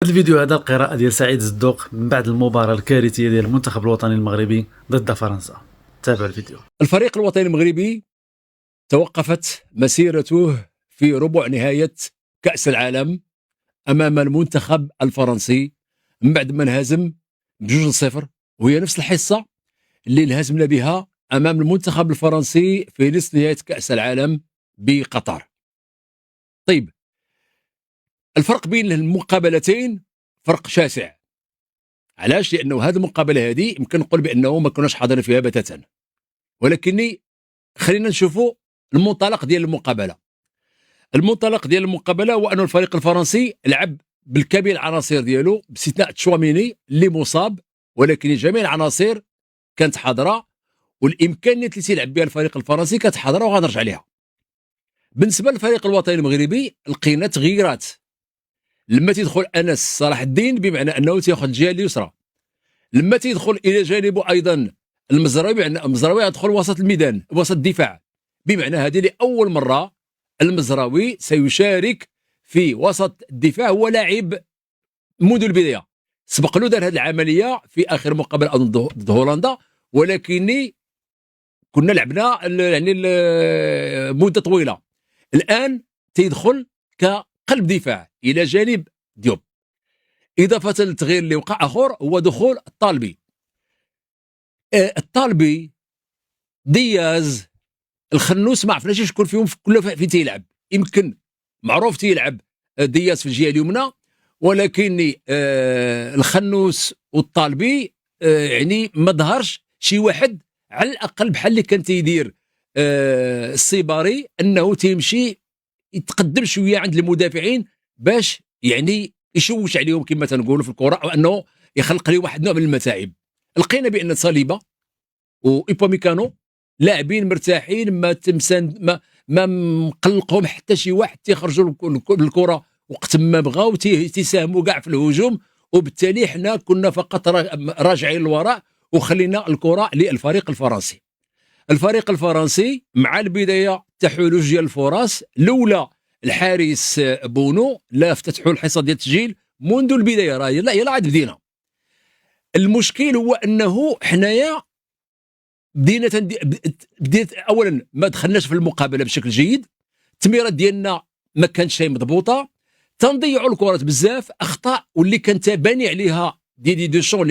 هذا الفيديو هذا القراءة ديال سعيد الزدوق من بعد المباراة الكارثية ديال المنتخب الوطني المغربي ضد فرنسا. تابع الفيديو. الفريق الوطني المغربي توقفت مسيرته في ربع نهاية كأس العالم أمام المنتخب الفرنسي من بعد ما انهزم ب2-0، وهي نفس الحصة اللي انهزمنا بها أمام المنتخب الفرنسي في نصف نهاية كأس العالم بقطر. طيب، الفرق بين المقابلتين فرق شاسع. علاش؟ لأنه هذه المقابلة هذه يمكن نقول بأنه ما كناش حاضرين فيها بتاتا، ولكني خلينا نشوفوا المنطلق ديال المقابله. المنطلق ديال المقابله هو أن الفريق الفرنسي لعب بالكامل العناصر ديالو باستثناء تشواميني اللي مصاب، ولكن جميع العناصر كانت حاضره، والامكانيات اللي تيلعب بها الفريق الفرنسي كانت حاضره وغنرجع لها. بالنسبه للفريق الوطني المغربي لقينا تغييرات لما تيدخل انس صلاح الدين، بمعنى انه تياخذ الجهه اليسرى. لما تيدخل الى جانبه ايضا المزراوي، بمعنى المزراوي يدخل وسط الميدان وسط الدفاع، بمعنى هذه لاول مره المزراوي سيشارك في وسط الدفاع. هو لاعب منذ البدايه، سبق له دار هذه العمليه في اخر مقابله ضد هولندا، ولكن كنا لعبنا يعني مده طويله. الان تيدخل كقلب دفاع الى جانب ديوب، اضافه للتغيير اللي وقع اخر هو دخول الطالبي. الطالبي، دياز، الخنوس ما عرفناش شكون فيهم كله فين تيلعب. يمكن معروف تيلعب دياز في الجهه اليمنى، ولكن الخنوس والطالبي يعني ما ظهرش شي واحد على الاقل بحال اللي كان تيدير السيباري، انه تيمشي يتقدم شويه عند المدافعين باش يعني يشوش عليهم كما تنقولوا في الكره، او انه يخلق لهم واحد النوع من المتاعب. لقينا بان صليبه وإيباميكانو لاعبين مرتاحين، ما مقلقهم حتى شي واحد، تيخرجوا الكره وقت ما بغاو، تيساهموا كاع في الهجوم، وبالتالي حنا كنا فقط راجعين للوراء وخلينا الكره للفريق الفرنسي. الفريق الفرنسي مع البدايه تحول ديال الفرص، لولا الحارس بونو لا افتتحوا الحصه ديال التسجيل منذ البدايه. راه يلا عاد بدينا. المشكل هو انه حنايا بديت اولا ما دخلناش في المقابله بشكل جيد، التمريرات ديالنا ما كانتش مضبوطه، تنضيعوا الكرات بزاف، اخطاء واللي كان تباني عليها ديدي دو شون